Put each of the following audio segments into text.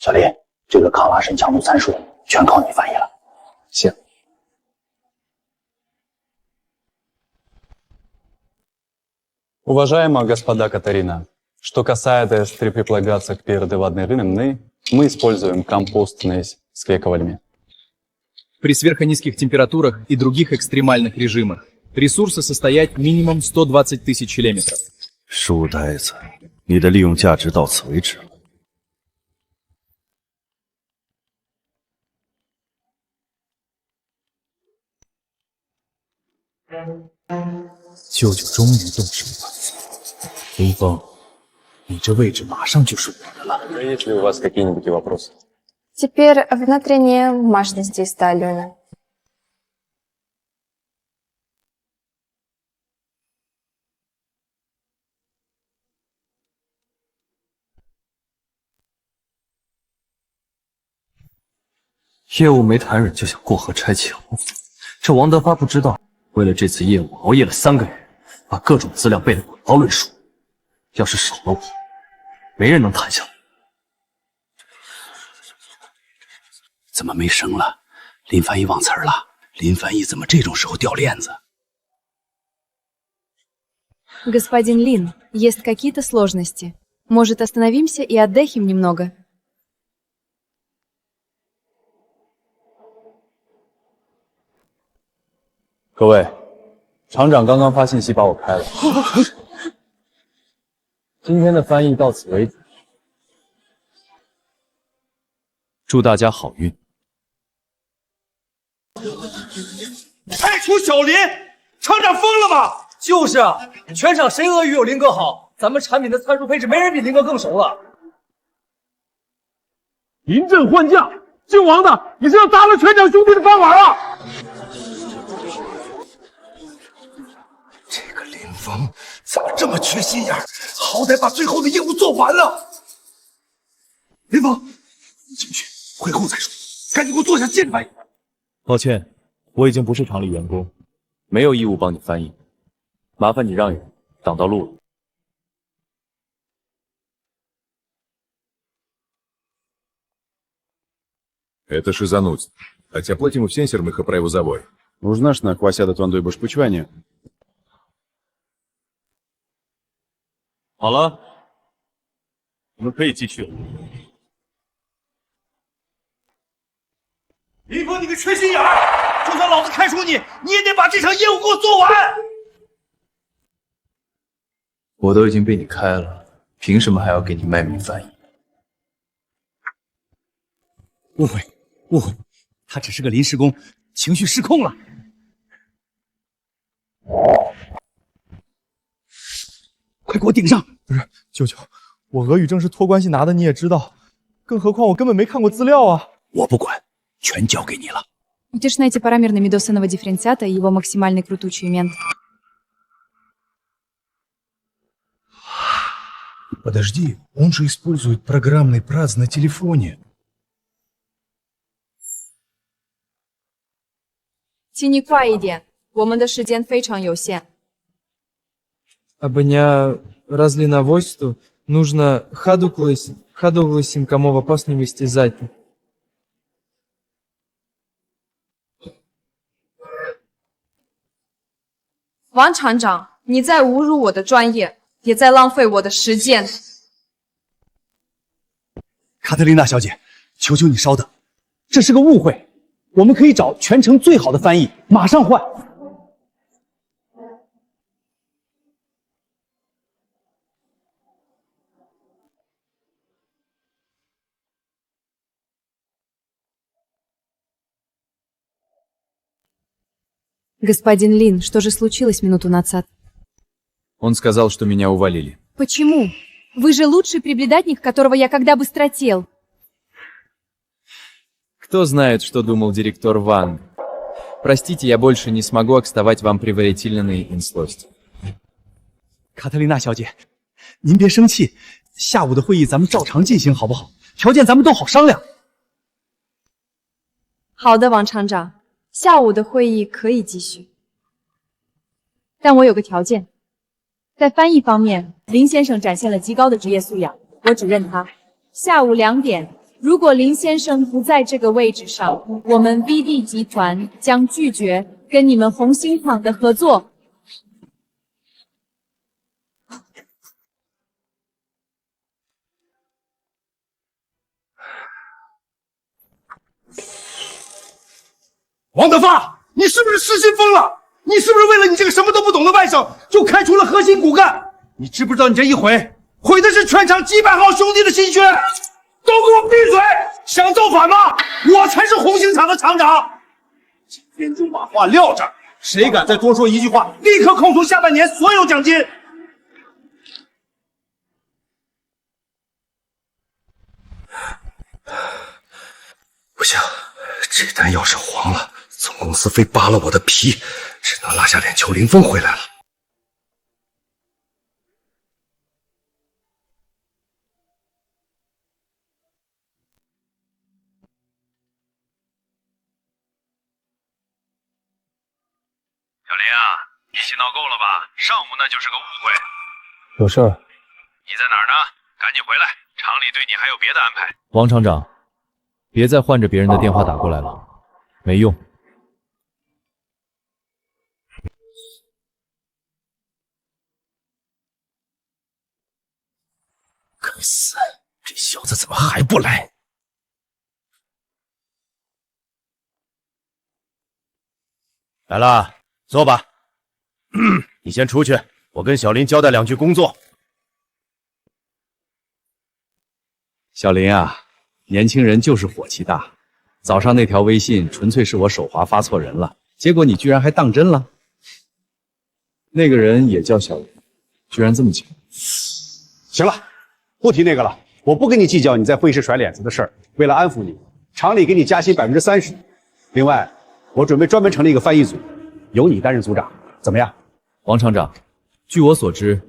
小林，这个抗拉伸强度参数全靠你翻译了。行。Уважаемая господа Катарина, что касается стрипиплагацик перед водными, мы используем компостные склейковальми. При сверхнизких температурах и других экстремальных режимах ресурсы состоять минимум 120 тысяч километров. 书呆子，你的利用价值到此为止了。舅舅终于动手了，林峰，你这位置马上就是我的了。Есть ли у вас какие-нибудь вопросы? Теперь внутренние мощности сталина. 业务没谈拢就想过河拆桥，这王德发不知道，为了这次业务熬夜了3个月，把各种资料背得滚刀论述。要是少了我，没人能谈下来。怎么没声了？林翻译忘词儿了？林翻译怎么这种时候掉链子？ Господин Лин, есть какие-то сложности. Может, остановимся и отдохнем немного? 各位，厂长刚刚发信息把我开了。今天的翻译到此为止。祝大家好运。开除小林，厂长疯了吧？就是啊，全场谁俄语有林哥好？咱们产品的参数配置没人比林哥更熟了。临阵换将，姓王的，你是要砸了全场兄弟的饭碗啊！这个林峰怎么这么缺心眼儿？好歹把最后的业务做完了。林峰，进去，会后再说，赶紧给我坐下见翻译。抱歉，我已经不是厂里员工，没有义务帮你翻译，麻烦你让一让，挡到路了。 Это шизануть. Хотя платим всем сермых и праву завой. Узнаешь, на квасяда твандой башпучване. 好了，我们可以继续了。林峰，你个缺心眼儿！就算老子开除你，你也得把这场业务给我做完。我都已经被你开了，凭什么还要给你卖命翻译？误会，误会，他只是个临时工，情绪失控了。快给我顶上！不是，舅舅，我俄语证是托关系拿的，你也知道，更何况我根本没看过资料啊。我不管，全交给你了。Уточняйте параметры медосного дифференциата и его максимальный крутучий мент. Подожди, он же использует программный ПРАЗ на телефоне. 请你快一点，我们的时间非常有限。 Абоня разлиновойству нужно ходогласим кому в опасном истязательно. 王厂长，你在侮辱我的专业，也在浪费我的时间。卡特琳娜小姐，求求你稍等，这是个误会，我们可以找全城最好的翻译，马上换。 Господин Лин, что же случилось минуту назад? Он сказал, что меня уволили. Почему? Вы же лучший приблюдательник, которого я когда быстротел. Кто знает, что думал директор Ванг. Простите, я больше не смогу окставать вам предварительные инслости. 卡特琳娜小姐，您别生气，下午的会议咱们照常进行，好不好？条件咱们都好商量。好的，王厂长。 下午的会议可以继续，但我有个条件，在翻译方面，林先生展现了极高的职业素养，我只认他。下午2点，如果林先生不在这个位置上，我们 VD 集团将拒绝跟你们红星厂的合作。王德发，你是不是失心疯了？你是不是为了你这个什么都不懂的外甥，就开除了核心骨干？你知不知道你这一毁，毁的是全场几百号兄弟的心血？都给我闭嘴！想造反吗？我才是红星厂的厂长。今天就把话撂这儿，谁敢再多说一句话，立刻扣除下半年所有奖金。不行，这单要是黄了，总公司非扒了我的皮，只能拉下脸求林峰回来了。小林啊，你洗脑够了吧？上午那就是个误会。有事儿。你在哪儿呢？赶紧回来，厂里对你还有别的安排。王厂长，别再换着别人的电话打过来了，没用。该死，这小子怎么还不来？来了，坐吧。你先出去，我跟小林交代两句工作。小林啊，年轻人就是火气大。早上那条微信纯粹是我手滑发错人了，结果你居然还当真了。那个人也叫小林，居然这么巧。行了，不提那个了，我不跟你计较你在会议室甩脸子的事儿。为了安抚你，厂里给你加薪30%。另外，我准备专门成立一个翻译组，由你担任组长，怎么样？王厂长，据我所知，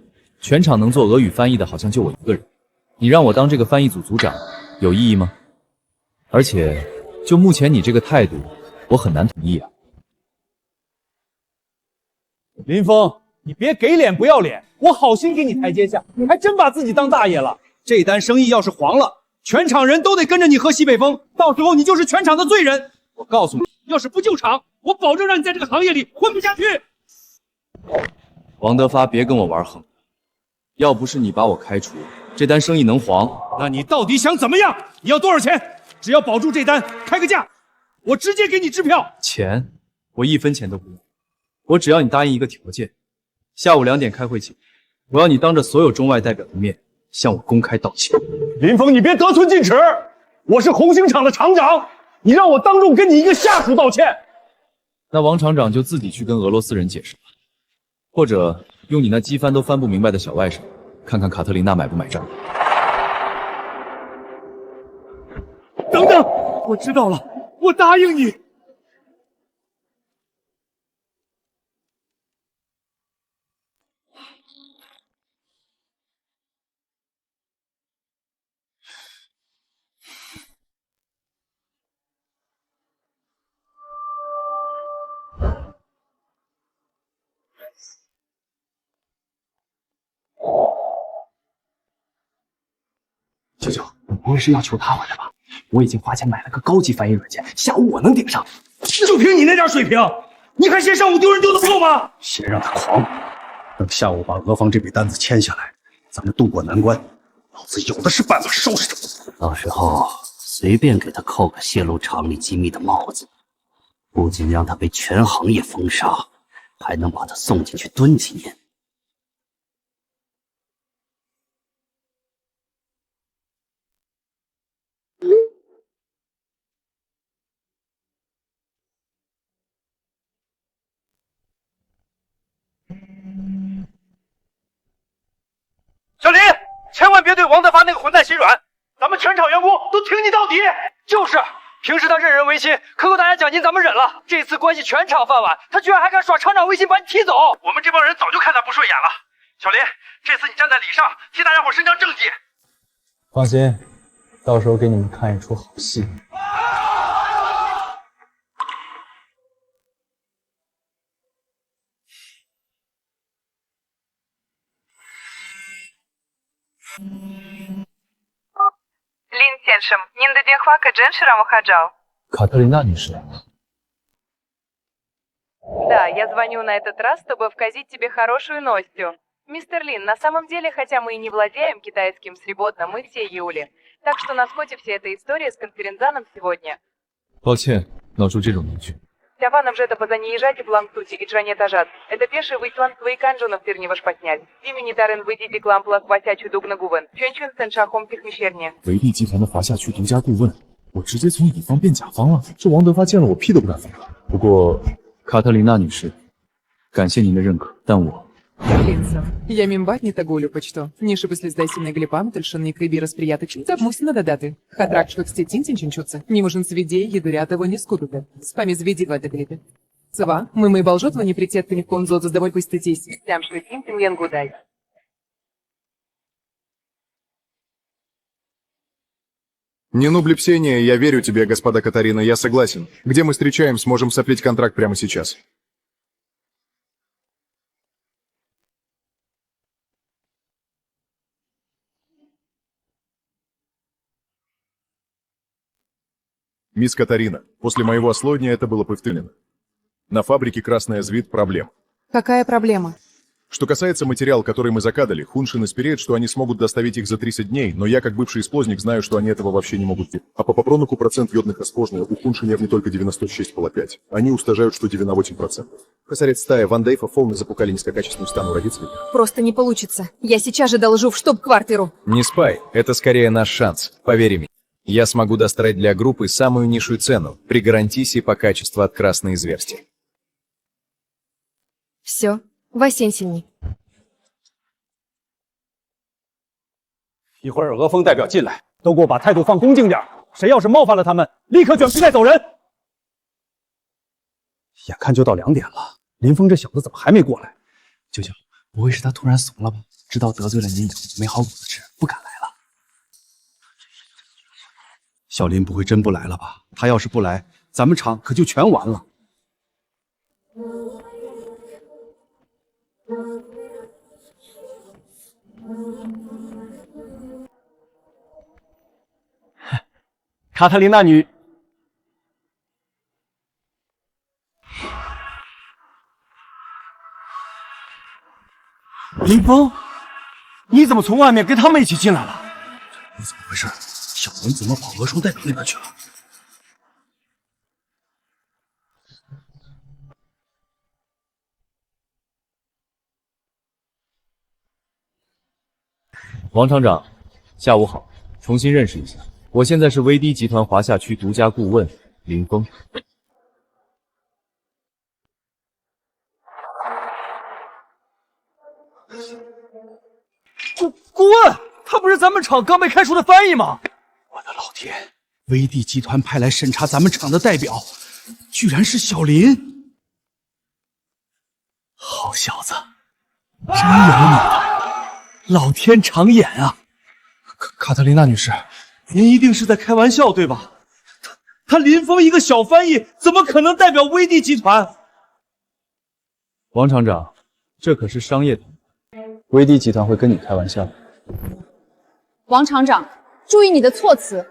全场能做俄语翻译的好像就我一个人。你让我当这个翻译组组长，有意义吗？而且，就目前你这个态度，我很难同意啊。林峰，你别给脸不要脸，我好心给你台阶下，你还真把自己当大爷了。这单生意要是黄了，全场人都得跟着你喝西北风，到时候你就是全场的罪人。我告诉你，要是不救场，我保证让你在这个行业里混不下去。王德发，别跟我玩横，要不是你把我开除，这单生意能黄？那你到底想怎么样？你要多少钱？只要保住这单，开个价，我直接给你支票。钱，我1分钱都不要，我只要你答应一个条件，下午2点开会前，我要你当着所有中外代表的面向我公开道歉。林峰，你别得寸进尺，我是红星厂的厂长，你让我当众跟你一个下属道歉。那王厂长就自己去跟俄罗斯人解释吧，或者用你那机翻都翻不明白的小外甥，看看卡特琳娜买不买账。等等，我知道了，我答应你。舅舅，你不会是要求他我的吧？我已经花钱买了个高级翻译软件，下午我能顶上。就凭你那点水平，你还嫌上午丢人丢得不够吗？先让他狂，等下午把俄方这笔单子签下来，咱们渡过难关，老子有的是办法收拾他。到时候随便给他扣个泄露厂里机密的帽子，不仅让他被全行业封杀，还能把他送进去蹲几年。小林，千万别对王德发那个混蛋心软，咱们全场员工都挺你到底。就是，平时他任人唯亲，克扣大家奖金咱们忍了，这次关系全场饭碗，他居然还敢耍厂长威信把你踢走。我们这帮人早就看他不顺眼了。小林，这次你站在理上，替大家伙伸张正义。放心，到时候给你们看一出好戏。林先 іншим. Нінде Діхвака Дженшером ухаджал. 卡特琳娜女士， Да, я звоню на этот раз, чтобы вказить тебе хорошую новостью. Мистер Лин, на самом деле, хотя мы и не владеем китайским среботным, мы все Юли. Так что на схоте вся эта история с конферензаном сегодня. 抱歉，闹出这种闹剧。 Тяванов же это позаниезжать в Лангтути и Джанетажат. Это пеший выйтлан свои канжунов тернива шпатнять. Имени Тарен выйдите кламплас васячу дуг на гувен. Ченчун сен шахом пихмещерне. 维利集团的华夏区独家顾问，我直接从乙方变甲方了，这王德发见了我屁都不敢放。不过，卡特琳娜女士，感谢您的认可，但我 Линса, я мимбат не тагулю почто. Ниже после сдайсиной глипам, тельшинный криби расприяточен, забмусина додаты. Хатрак что кстетин чинчутся. Не можем свидей, едурят его не скудуты. Спами зведи в этой глипе. Цава, мы должотва не притетка ни в конзот задавой постатись. Тям шлютим тем янгудай. Не нубли псения, я верю тебе, господа Катарина, я согласен. Где мы встречаем, сможем соплить контракт прямо сейчас. Мисс Катарина, после моего ослония это было повторено. На фабрике «Красная Звит» проблем. Какая проблема? Что касается материала, который мы закадали, Хуншин исперет, что они смогут доставить их за 30 дней, но я, как бывший исплозник, знаю, что они этого вообще не могут делать. А по попроноку процент йодных расположенных у Хуншинев не только 96,5. Они устажают, что 98%. Косарец стая Ван Дейфа полно запукали низкокачественную стану родителей. Просто не получится. Я сейчас же доложу в штаб-квартиру. Не спай, это скорее наш шанс, поверь мне. Я смогу достать для группы самую низшую цену при гарантии по качеству от красной изверсти. Все, Васенсини. 一会儿俄方代表进来，都给我把态度放恭敬点。谁要是冒犯了他们，立刻卷皮带走人。眼看就到2点了，林峰这小子怎么还没过来？舅舅，不会是他突然怂了吧？知道得罪了您以后没好果子吃，不敢来了。小林不会真不来了吧？他要是不来，咱们厂可就全完了。卡特琳娜女，林峰，你怎么从外面跟他们一起进来了？你怎么回事？小文怎么跑俄双代表那边去了？王厂长，下午好，重新认识一下，我现在是威迪集团华夏区独家顾问林峰。顾问，他不是咱们厂刚被开除的翻译吗？我的老天！威帝集团派来审查咱们厂的代表，居然是小林！好小子，真有你的！老天长眼啊！卡特琳娜女士，您一定是在开玩笑对吧？他林峰一个小翻译，怎么可能代表威帝集团？王厂长，这可是商业谈判，威帝集团会跟你开玩笑。王厂长，注意你的措辞。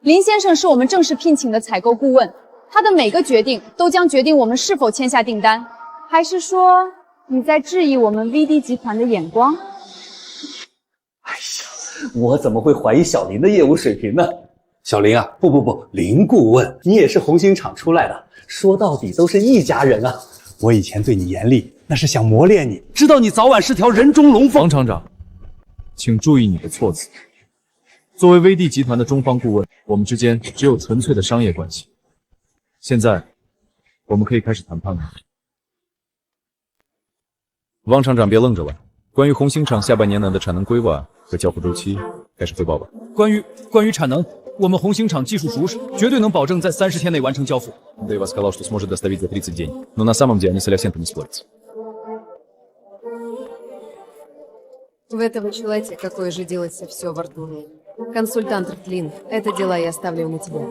林先生是我们正式聘请的采购顾问，他的每个决定都将决定我们是否签下订单。还是说你在质疑我们 VD 集团的眼光？哎呀，我怎么会怀疑小林的业务水平呢？小林啊，不，林顾问，你也是红星厂出来的，说到底都是一家人啊。我以前对你严厉，那是想磨练你，知道你早晚是条人中龙凤。王厂长，请注意你的措辞。作为威帝集团的中方顾问，我们之间只有纯粹的商业关系。现在，我们可以开始谈判了。王厂长，别愣着玩。关于红星厂下半年的产能规划和交付周期，开始汇报吧。关于产能，我们红星厂技术熟识，绝对能保证在30天内完成交付。Дейва сказал, что сможет доставить за 30 дней, но на самом деле они с Алексеем не спорятся. В этого человека какое же делается все во рту. Консультант Ртлин, это дела я оставлю на тебя.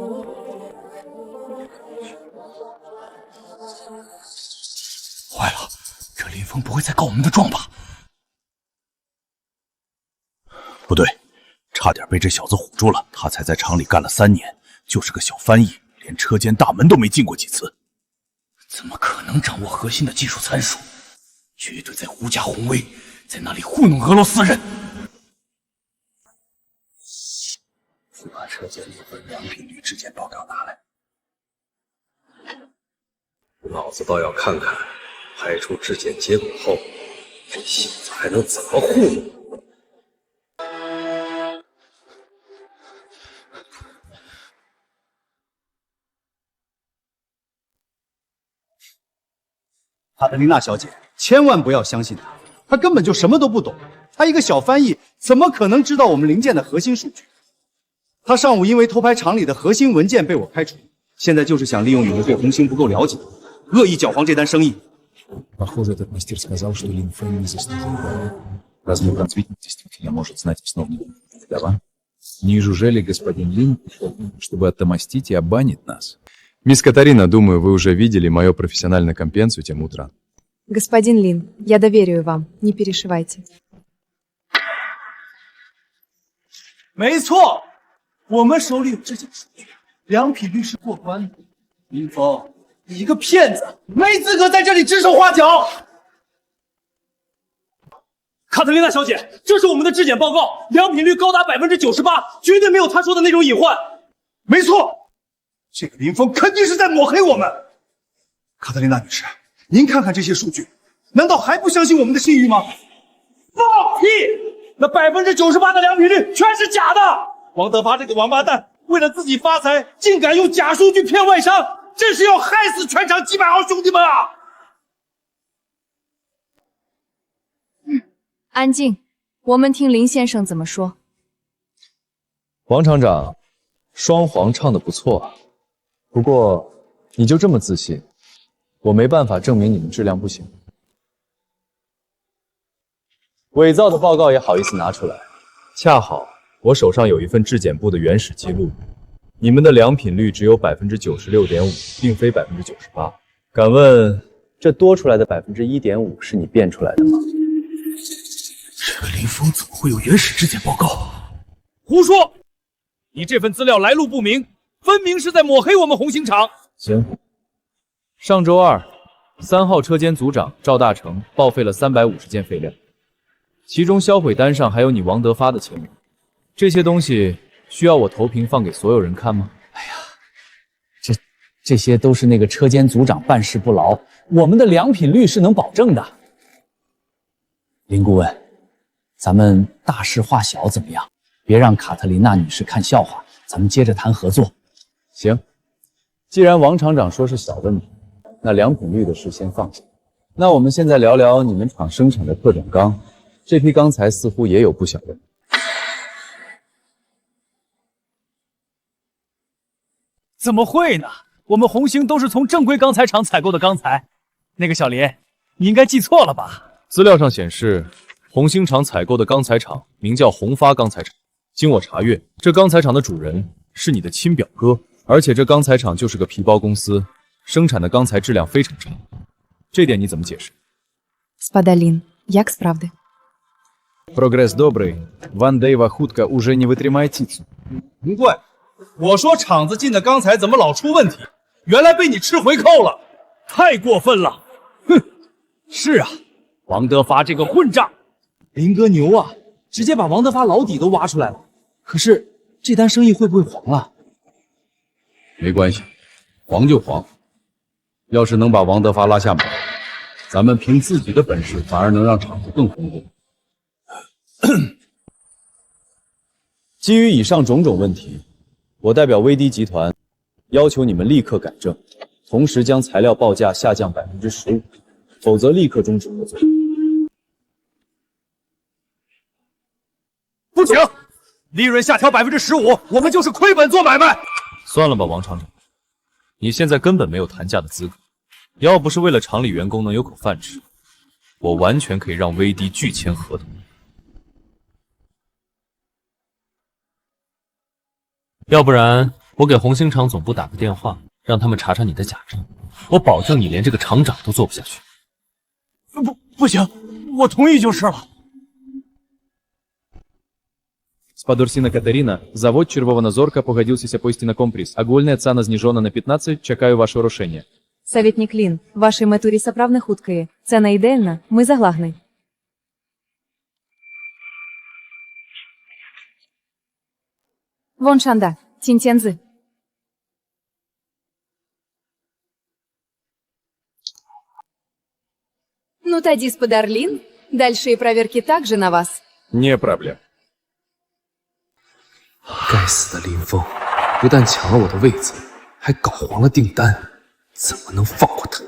坏了，这林峰不会再告我们的状吧？不对，差点被这小子唬住了。他才在厂里干了3年，就是个小翻译，连车间大门都没进过几次，怎么可能掌握核心的技术参数？绝对在狐假虎威，在那里糊弄俄罗斯人。把车间那份良品率质检报告拿来，老子倒要看看，排出质检结果后，这小子还能怎么糊弄？卡特琳娜小姐，千万不要相信他，他根本就什么都不懂。他一个小翻译，怎么可能知道我们零件的核心数据？他上午因为偷拍厂里的核心文件被我开除，现在就是想利用你们对红星不够了解，恶意搅黄这单生意。Похоже, этот мастер сказал, что Лин Фэн не заслужил. Разве Францвит действительно может знать основные договора? Не жужжали господин Лин, чтобы отомстить и обанить нас? Мисс Катарина, думаю, вы уже видели мое профессиональное компенсу тем утром. Господин Лин, я доверяю вам, не переживайте. 没错，我们手里有这些数据，良品率是过关的。林峰，你一个骗子，没资格在这里指手画脚。卡特琳娜小姐，这是我们的质检报告，良品率高达98%，绝对没有他说的那种隐患。没错，这个林峰肯定是在抹黑我们。卡特琳娜女士，您看看这些数据，难道还不相信我们的信誉吗？放屁！那98%的良品率全是假的！王德发这个王八蛋，为了自己发财，竟敢用假数据骗外商，这是要害死全场几百号兄弟们啊！安静，我们听林先生怎么说。王厂长，双簧唱得不错啊，不过你就这么自信，我没办法证明你们质量不行。伪造的报告也好意思拿出来？恰好我手上有一份质检部的原始记录，你们的良品率只有96.5%，并非98%。敢问，这多出来的1.5%是你变出来的吗？这个林峰怎么会有原始质检报告？胡说！你这份资料来路不明，分明是在抹黑我们红星厂。行，上周二，3号车间组长赵大成报废了350件废料，其中销毁单上还有你王德发的签名。这些东西需要我投屏放给所有人看吗？这些都是那个车间组长办事不牢，我们的良品率是能保证的。林顾问，咱们大事化小怎么样？别让卡特琳娜女士看笑话，咱们接着谈合作。行，既然王厂长说是小问题，那良品率的事先放下。那我们现在聊聊你们厂生产的特种钢，这批钢材似乎也有不小问题。怎么会呢？我们红星都是从正规钢材厂采购的钢材。那个小林，你应该记错了吧？资料上显示，红星厂采购的钢材厂名叫宏发钢材厂。经我查阅，这钢材厂的主人是你的亲表哥，而且这钢材厂就是个皮包公司，生产的钢材质量非常差。这点你怎么解释？ Господин, як справді? Прогресс добрый. Ван Дейва хутка уже не вытримает птицу. 难怪我说厂子进的钢材怎么老出问题，原来被你吃回扣了，太过分了！哼，是啊，王德发这个混账，林哥牛啊，直接把王德发老底都挖出来了。可是这单生意会不会黄了？没关系，黄就黄。要是能把王德发拉下马，咱们凭自己的本事，反而能让厂子更红火。基于以上种种问题，我代表威迪集团要求你们立刻改正，同时将材料报价下降15%，否则立刻终止合作。不行，利润下调15%，我们就是亏本做买卖。算了吧，王厂长，你现在根本没有谈价的资格。要不是为了厂里员工能有口饭吃，我完全可以让威迪拒签合同。要不然我给红星厂总部打个电话，让他们查查你的假证，我保证你连这个厂长都做不下去。不行，我同意就是了。Спадурсіна Катерина, завод Червона Зорка погодився пойти на компрес. Агульная цена знижена на 15, чекаю вашего рішення. Советник Лін, вашій метурі справно хуткає. Цена ідеальна, ми заглагний. Вон Шанда, Тинтензы. Ну, тоді, сподар Лін, дальшие проверки также на вас. Не проблем. 该死的林峰，不但抢了我的位子，还搞黄了订单，怎么能放过他？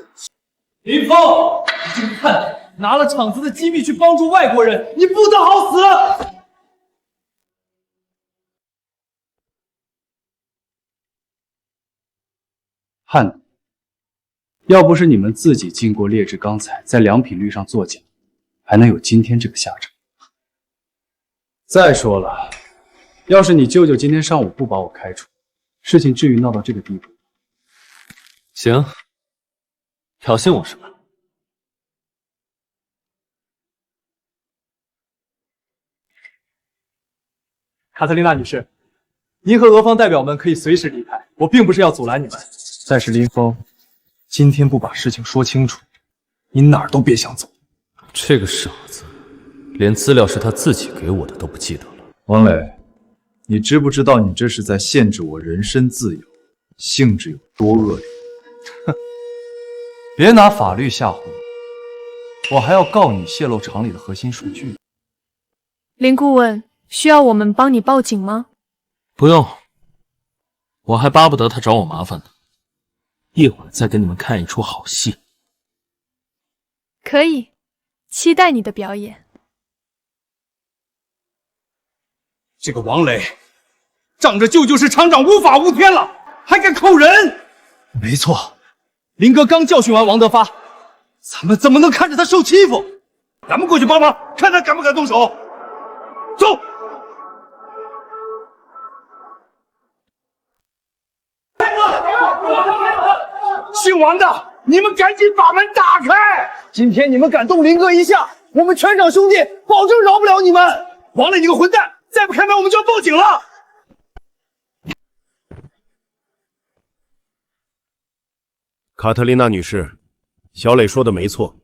林峰，你这个叛徒，拿了厂子的机密去帮助外国人，你不得好死！汉子，要不是你们自己经过劣质钢材，在良品率上作假，还能有今天这个下场。再说了，要是你舅舅今天上午不把我开除，事情至于闹到这个地步？行，挑衅我什么？卡特琳娜女士，您和俄方代表们可以随时离开，我并不是要阻拦你们。但是林峰，今天不把事情说清楚，你哪儿都别想走。这个傻子，连资料是他自己给我的都不记得了。王磊，你知不知道你这是在限制我人身自由，性质有多恶劣？哼，别拿法律吓唬我，我还要告你泄露厂里的核心数据。林顾问，需要我们帮你报警吗？不用，我还巴不得他找我麻烦呢。一会儿再给你们看一出好戏。可以，期待你的表演。这个王磊，仗着舅舅是厂长无法无天了，还敢扣人！没错，林哥刚教训完王德发，咱们怎么能看着他受欺负？咱们过去帮忙，看他敢不敢动手。走！姓王的，你们赶紧把门打开！今天你们敢动林哥一下，我们全场兄弟保证饶不了你们！王磊，你个混蛋，再不开门我们就要报警了！卡特琳娜女士，小磊说的没错，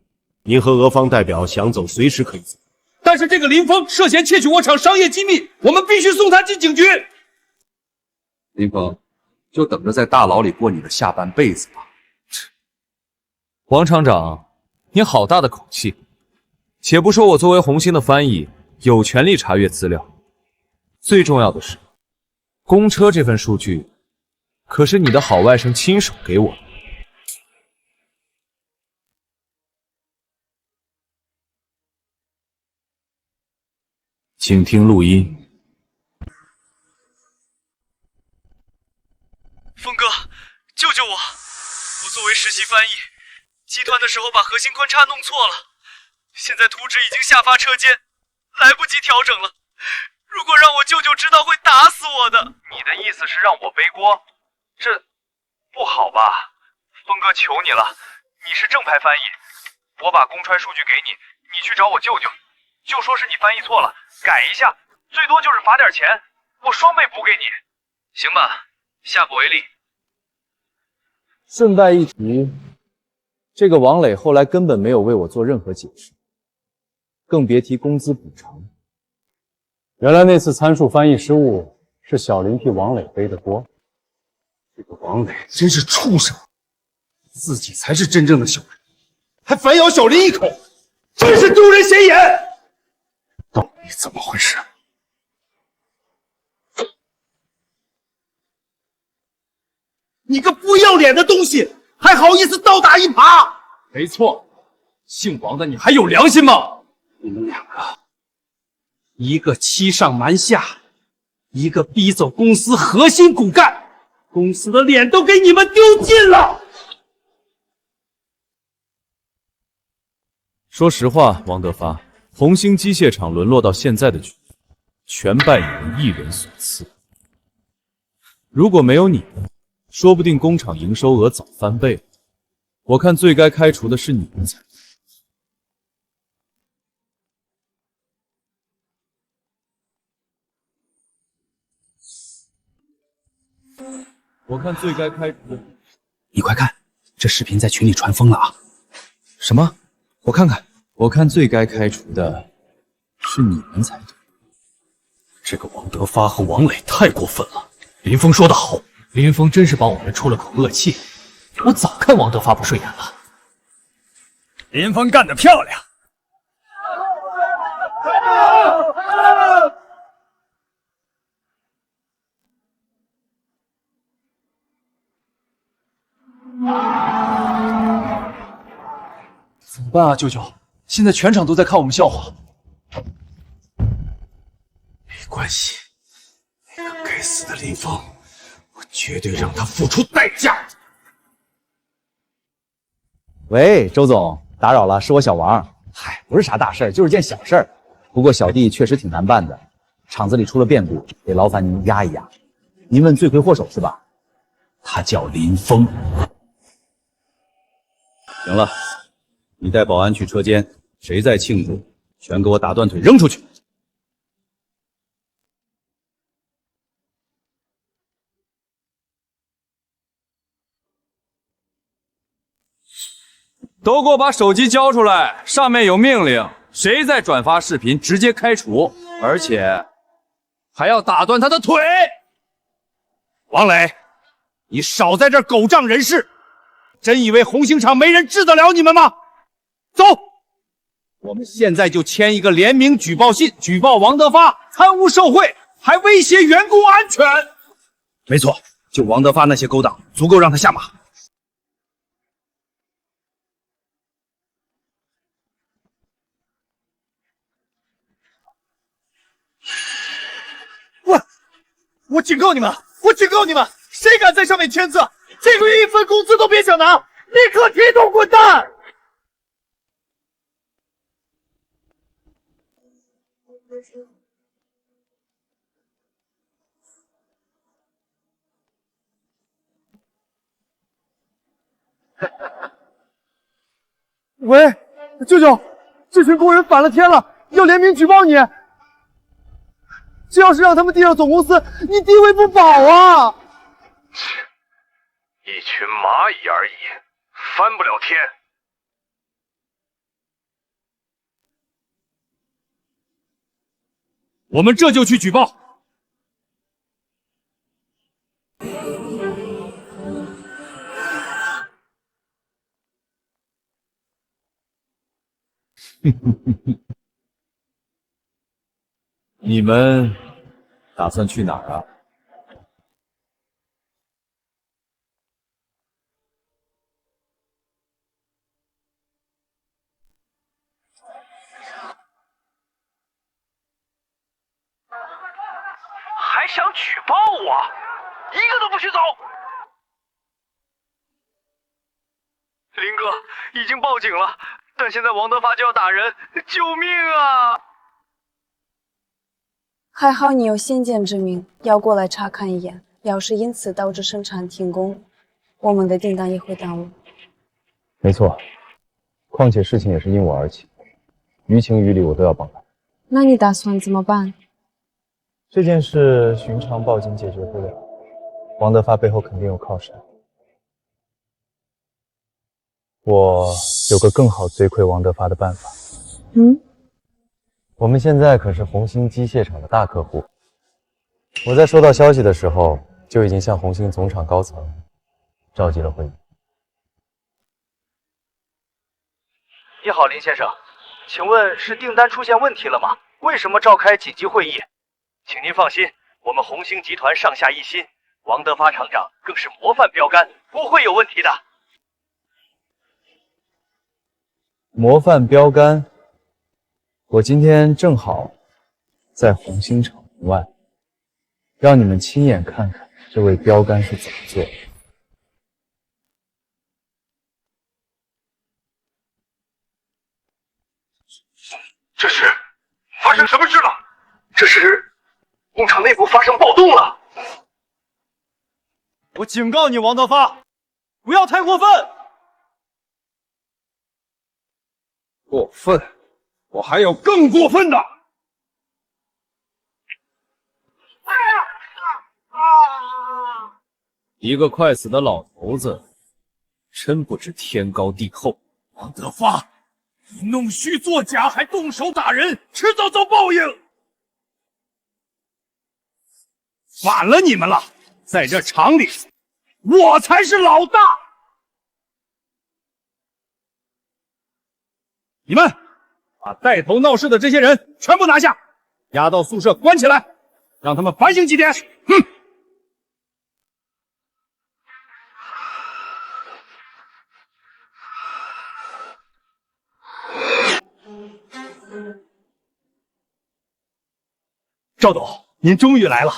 您和俄方代表想走随时可以走。但是这个林峰涉嫌窃取我厂商业机密，我们必须送他进警局。林峰，就等着在大牢里过你的下半辈子吧。王厂长，你好大的口气！且不说我作为红星的翻译，有权利查阅资料，最重要的是，公车这份数据，可是你的好外甥亲手给我的。请听录音。峰哥，救救我！我作为实习翻译，集团的时候把核心观察弄错了，现在图纸已经下发车间，来不及调整了。如果让我舅舅知道，会打死我的。你的意思是让我背锅？这不好吧？峰哥，求你了，你是正牌翻译，我把公差数据给你，你去找我舅舅，就说是你翻译错了，改一下，最多就是罚点钱，我双倍补给你，行吧？下不为例。顺带一提，这个王磊后来根本没有为我做任何解释，更别提工资补偿。原来那次参数翻译失误是小林替王磊背的锅。这个王磊真是畜生，自己才是真正的小人，还反咬小林一口，真是丢人现眼。到底怎么回事？你个不要脸的东西，还好意思倒打一耙！没错，姓王的你还有良心吗？你们两个，一个欺上瞒下，一个逼走公司核心骨干，公司的脸都给你们丢尽了。说实话，王德发，红星机械厂沦落到现在的局面，全拜你们一人所赐。如果没有你们，说不定工厂营收额早翻倍了。我看最该开除的是你们才对。我看最该开除的。你快看，这视频在群里传疯了啊！什么？我看看。我看最该开除的是你们才对。这个王德发和王磊太过分了。林峰说得好，林峰真是帮我们出了口恶气。我早看王德发不顺眼了。林峰干得漂亮！怎么办啊，舅舅？现在全场都在看我们笑话。没关系，那个该死的林峰，我绝对让他付出代价。喂，周总，打扰了，是我小王。嗨，不是啥大事儿，就是件小事儿。不过小弟确实挺难办的，厂子里出了变故，得劳烦您压一压。您问罪魁祸首是吧？他叫林峰。行了，你带保安去车间，谁在庆祝，全给我打断腿扔出去。都给我把手机交出来，上面有命令，谁再转发视频直接开除，而且还要打断他的腿。王磊，你少在这儿狗仗人势，真以为红星厂没人治得了你们吗？走，我们现在就签一个联名举报信，举报王德发贪污受贿，还威胁员工安全。没错，就王德发那些勾当，足够让他下马。我警告你们！我警告你们！谁敢在上面签字，这个月1分工资都别想拿，立刻提桶滚蛋！喂，舅舅，这群工人反了天了，要联名举报你。这要是让他们递上总公司，你地位不保啊！一群蚂蚁而已，翻不了天。我们这就去举报。你们打算去哪儿啊？还想举报我？一个都不许走！林哥，已经报警了，但现在王德发就要打人，救命啊！还好你有先见之明，要过来查看一眼。要是因此导致生产停工，我们的订单也会耽误。没错，况且事情也是因我而起，于情于理我都要帮他。那你打算怎么办？这件事寻常报警解决不了，王德发背后肯定有靠山。我有个更好追回王德发的办法。我们现在可是红星机械厂的大客户，我在收到消息的时候就已经向红星总厂高层召集了会议。你好，林先生，请问是订单出现问题了吗？为什么召开紧急会议？请您放心，我们红星集团上下一心，王德发厂长更是模范标杆，不会有问题的。模范标杆，我今天正好在红星厂门外，让你们亲眼看看这位标杆是怎么做的。这是发生什么事了？这是工厂内部发生暴动了！我警告你，王德发，不要太过分！过分？我还有更过分的！一个快死的老头子，真不知天高地厚。王德发，你弄虚作假，还动手打人，迟早遭报应。反了你们了！在这厂里，我才是老大。你们把带头闹事的这些人全部拿下，押到宿舍关起来，让他们反省几天。哼！赵董，您终于来了，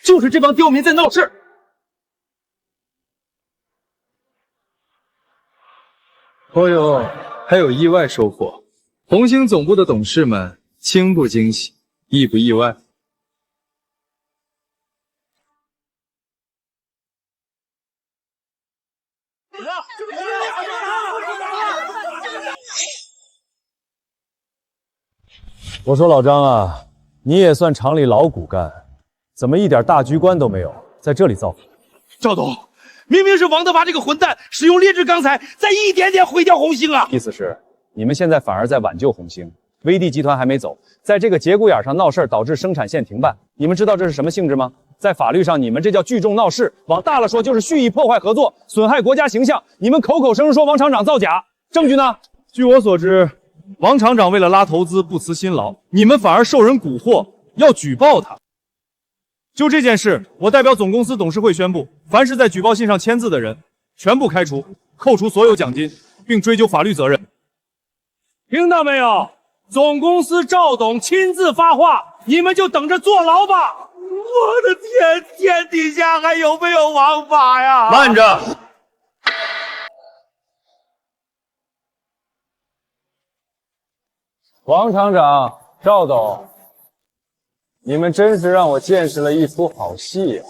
就是这帮刁民在闹事。哦呦，还有意外收获！红星总部的董事们惊不惊喜，意不意外？我说老张啊，你也算厂里老骨干，怎么一点大局观都没有，在这里造反？赵董，明明是王德发这个混蛋使用劣质钢材，在一点点毁掉红星啊！意思是你们现在反而在挽救红星，VD 集团还没走，在这个节骨眼上闹事，导致生产线停办。你们知道这是什么性质吗？在法律上，你们这叫聚众闹事，往大了说就是蓄意破坏合作，损害国家形象。你们口口声声说王厂长造假，证据呢？据我所知，王厂长为了拉投资不辞辛劳，你们反而受人蛊惑，要举报他。就这件事，我代表总公司董事会宣布，凡是在举报信上签字的人，全部开除，扣除所有奖金，并追究法律责任。听到没有？总公司赵董亲自发话，你们就等着坐牢吧！我的天，天底下还有没有王法呀？慢着！王厂长、赵董，你们真是让我见识了一出好戏呀！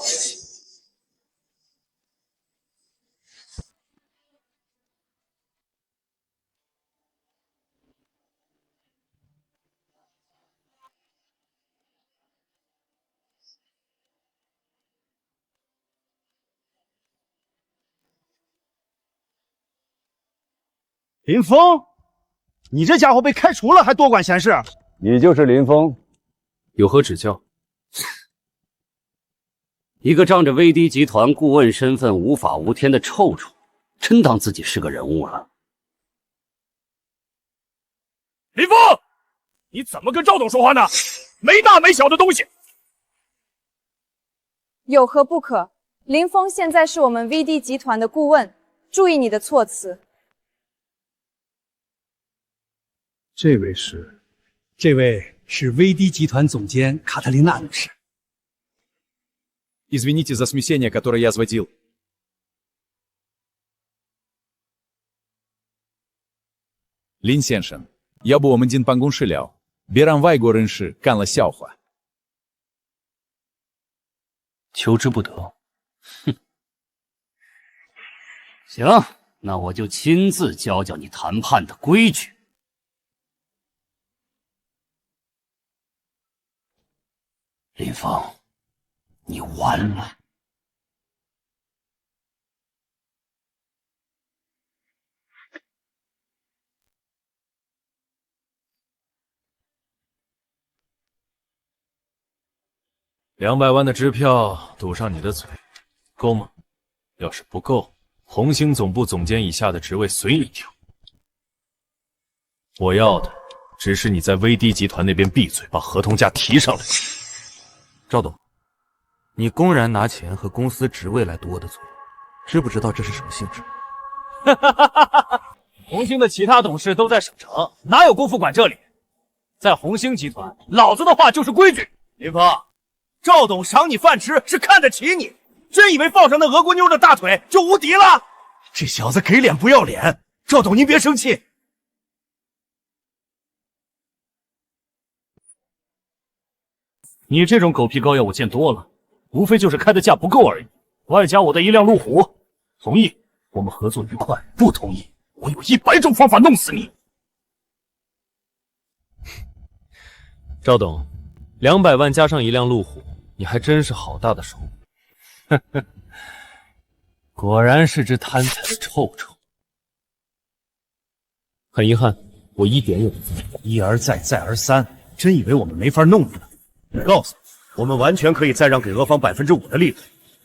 林峰，你这家伙被开除了，还多管闲事？你就是林峰，有何指教？一个仗着 VD 集团顾问身份无法无天的臭虫，真当自己是个人物了？林峰，你怎么跟赵董说话呢？没大没小的东西！有何不可？林峰现在是我们 VD 集团的顾问，注意你的措辞。这位是 VD 集团总监卡特琳娜女士。Извините за смущение, которое я сводил. 林先生，要不我们进办公室聊，别让外国人士干了笑话。求之不得。哼，行，那我就亲自教教你谈判的规矩。林峰，你完了！200万的支票堵上你的嘴，够吗？要是不够，红星总部总监以下的职位随你挑。我要的只是你在 VD 集团那边闭嘴，把合同价提上来。赵董，你公然拿钱和公司职位来堵我的嘴，知不知道这是什么性质？红星的其他董事都在省城，哪有功夫管这里？在红星集团，老子的话就是规矩。林峰，赵董赏你饭吃是看得起你，真以为抱上那俄国妞的大腿就无敌了？这小子给脸不要脸，赵董您别生气。你这种狗皮膏药我见多了，无非就是开的价不够而已，外加我的一辆路虎。同意，我们合作愉快；不同意，我有100种方法弄死你。赵董，200万加上一辆路虎，你还真是好大的手笔。果然是只贪财的臭虫。很遗憾，我一点也不在意。一而再，再而三，真以为我们没法弄你了？我告诉你，我们完全可以再让给俄方5%的利润，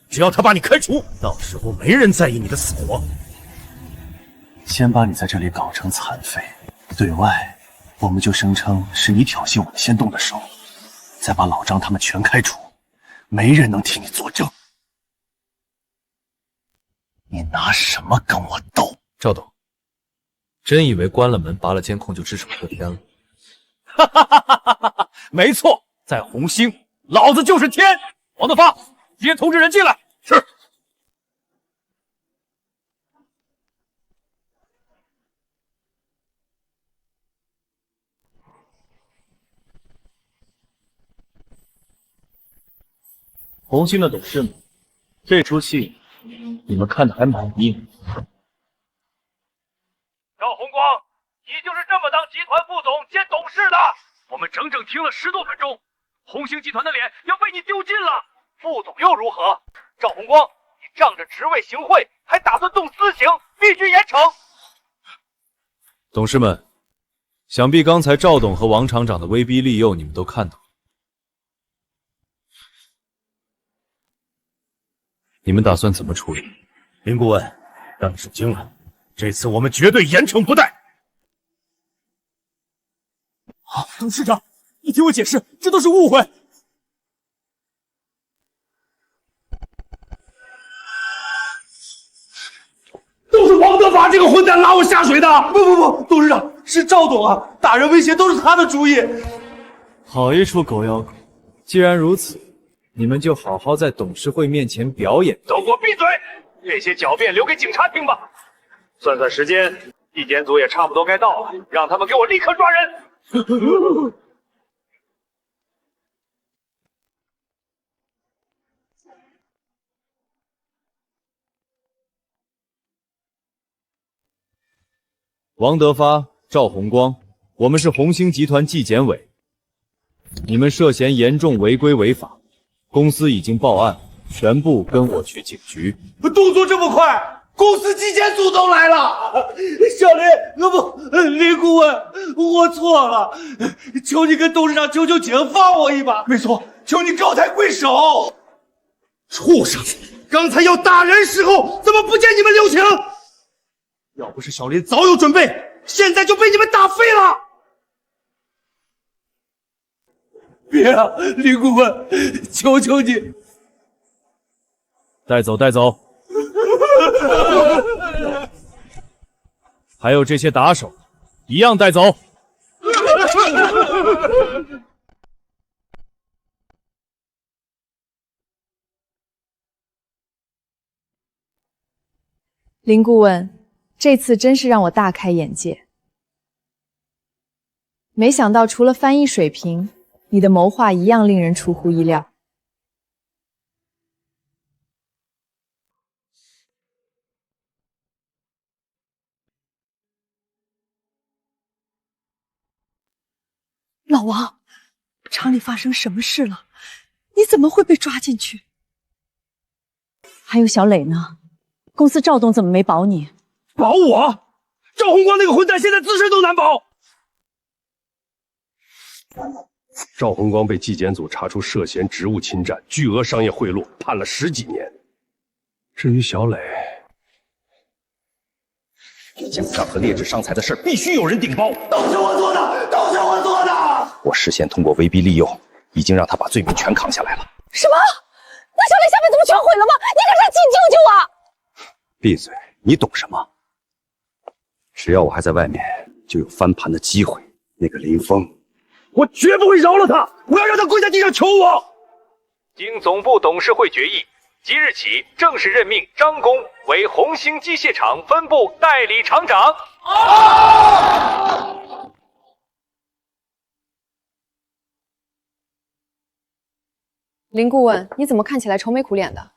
只要他把你开除，到时候没人在意你的死活。先把你在这里搞成残废，对外我们就声称是你挑衅我们先动的手，再把老张他们全开除，没人能替你作证。你拿什么跟我斗？赵董，真以为关了门、拔了监控就只手遮天了？哈哈哈哈哈哈！没错，在红星，老子就是天。王德发，接通知人进来。是。红星的董事们，这出戏你们看的还满意吗？赵红光，你就是这么当集团副总兼董事的？我们整整听了10多分钟，红星集团的脸要被你丢尽了。副总又如何？赵红光，你仗着职位行贿，还打算动私刑，必须严惩。董事们，想必刚才赵董和王厂长的威逼利诱你们都看到了，你们打算怎么处理？林顾问，让你受惊了，这次我们绝对严惩不贷。董事长，你听我解释，这都是误会。都是王德发这个混蛋拉我下水的！不，董事长是赵董啊，打人威胁都是他的主意。好一出狗咬狗！既然如此，你们就好好在董事会面前表演。都给我闭嘴！这些狡辩留给警察听吧。算算时间，纪检组也差不多该到了，让他们给我立刻抓人。王德发、赵红光，我们是红星集团纪检委，你们涉嫌严重违规违法，公司已经报案，全部跟我去警局。动作这么快，公司纪检组都来了。小林，林顾问，我错了，求你跟董事长求求情，放我一把。没错，求你高抬贵手。畜生，刚才要打人时候怎么不见你们留情？要不是小林早有准备，现在就被你们打废了。别啊，林顾问，求求你！带走，带走。还有这些打手，一样带走。林顾问，这次真是让我大开眼界。没想到除了翻译水平，你的谋划一样令人出乎意料。老王，厂里发生什么事了？你怎么会被抓进去？还有小磊呢？公司赵董怎么没保你？保我？赵红光那个混蛋现在自身都难保。赵红光被纪检组查出涉嫌职务侵占、巨额商业贿赂，判了10几年。至于小磊，蒋尚和劣质伤财的事必须有人顶包，都是我做的，都是我做的！我事先通过威逼利诱，已经让他把罪名全扛下来了。什么？那小磊下面怎么全毁了吗？你可是亲舅舅啊！闭嘴！你懂什么？只要我还在外面，就有翻盘的机会。那个林峰，我绝不会饶了他！我要让他跪在地上求我！经总部董事会决议，即日起正式任命张工为红星机械厂分部代理厂长。林顾问，你怎么看起来愁眉苦脸的？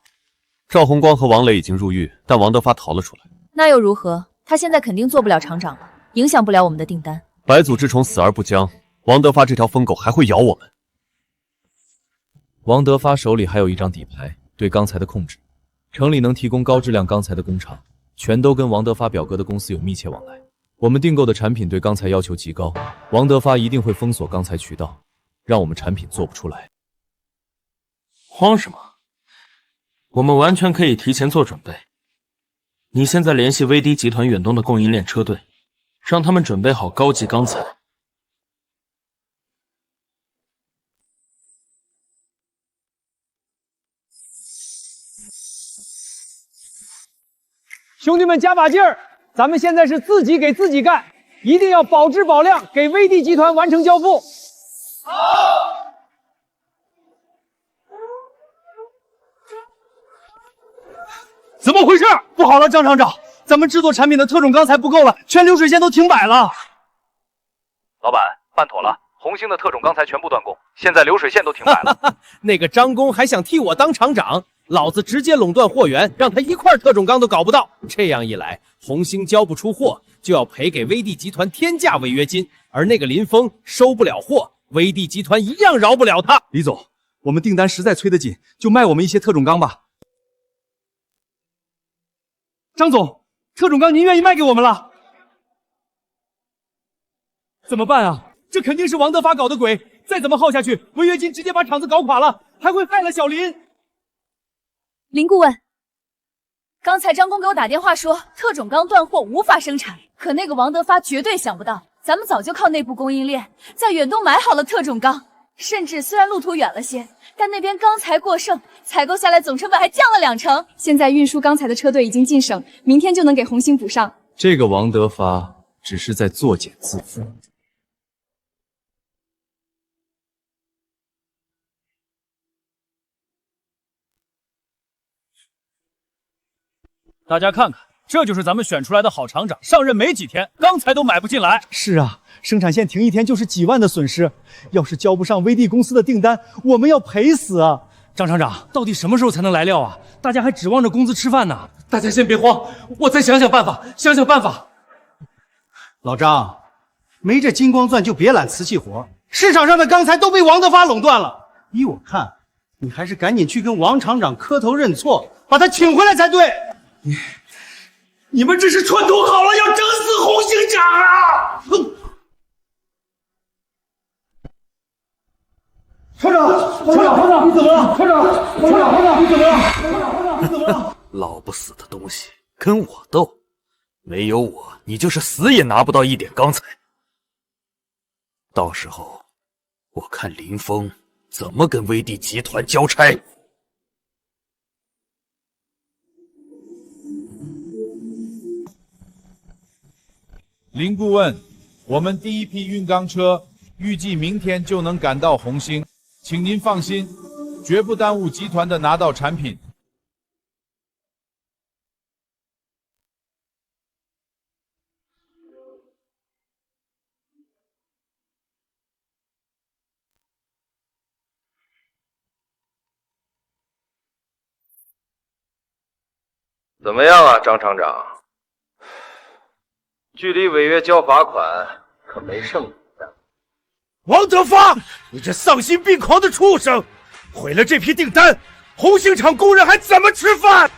赵红光和王磊已经入狱，但王德发逃了出来。那又如何？他现在肯定做不了厂长了，影响不了我们的订单。百足之虫死而不僵，王德发这条疯狗还会咬我们。王德发手里还有一张底牌，对刚才的控制，城里能提供高质量钢材的工厂，全都跟王德发表哥的公司有密切往来。我们订购的产品对钢材要求极高，王德发一定会封锁钢材渠道，让我们产品做不出来。慌什么？我们完全可以提前做准备。你现在联系威迪集团远东的供应链车队，让他们准备好高级钢材。兄弟们加把劲儿，咱们现在是自己给自己干，一定要保质保量，给威帝集团完成交付。怎么回事？不好了，张厂长，咱们制作产品的特种钢材不够了，全流水线都停摆了。老板，办妥了，红星的特种钢材全部断供，现在流水线都停摆了。那个张工还想替我当厂长，老子直接垄断货源，让他一块特种钢都搞不到。这样一来，红星交不出货，就要赔给威帝集团天价违约金，而那个林峰收不了货，威帝集团一样饶不了他。李总，我们订单实在催得紧，就卖我们一些特种钢吧。张总，特种钢您愿意卖给我们了？怎么办啊？这肯定是王德发搞的鬼，再怎么耗下去，违约金直接把厂子搞垮了，还会害了小林。林顾问，刚才张工给我打电话说特种钢断货无法生产，可那个王德发绝对想不到，咱们早就靠内部供应链在远东买好了特种钢，甚至虽然路途远了些，但那边钢材过剩，采购下来总成本还降了20%。现在运输钢材的车队已经进省，明天就能给红星补上。这个王德发只是在作茧自缚。大家看看，这就是咱们选出来的好厂长，上任没几天，钢材都买不进来。是啊，生产线停一天就是几万的损失，要是交不上威帝公司的订单，我们要赔死啊！张厂长，到底什么时候才能来料啊？大家还指望着工资吃饭呢。大家先别慌，我再想想办法，想想办法。老张，没这金光钻就别揽瓷器活，市场上的钢材都被王德发垄断了。依我看，你还是赶紧去跟王厂长磕头认错，把他请回来才对。你们这是串通好了要整死红星长啊！厂长，你怎么了？厂长，你怎么了？你怎么了？老不死的东西，跟我斗，没有我，你就是死也拿不到一点钢材。到时候，我看林峰怎么跟威帝集团交差。林顾问，我们第一批运钢车预计明天就能赶到红星，请您放心，绝不耽误集团的拿到产品。怎么样啊，张厂长？距离违约交罚款可没剩几天。王德发，你这丧心病狂的畜生，毁了这批订单，红星厂工人还怎么吃饭？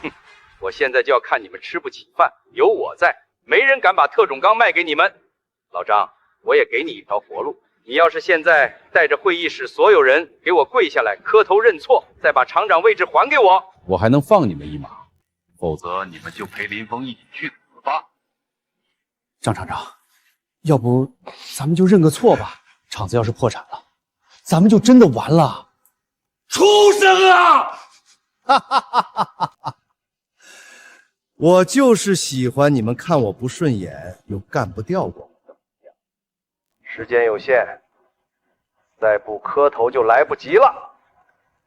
我现在就要看你们吃不起饭，有我在，没人敢把特种钢卖给你们。老张，我也给你一条活路，你要是现在带着会议室所有人给我跪下来磕头认错，再把厂长位置还给我，我还能放你们一马，否则你们就陪林峰一起去死吧。张厂长，要不咱们就认个错吧？厂子要是破产了，咱们就真的完了。畜生啊！哈哈哈哈哈！我就是喜欢你们看我不顺眼又干不掉我。时间有限，再不磕头就来不及了。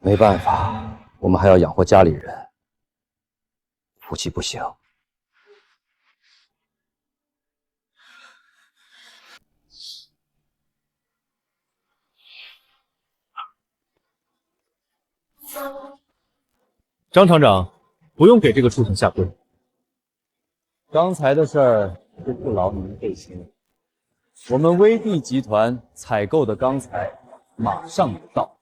没办法，我们还要养活家里人，夫妻不行。张厂长，不用给这个畜生下跪。刚才的事儿就不劳您费心了。我们威帝集团采购的钢材马上就到。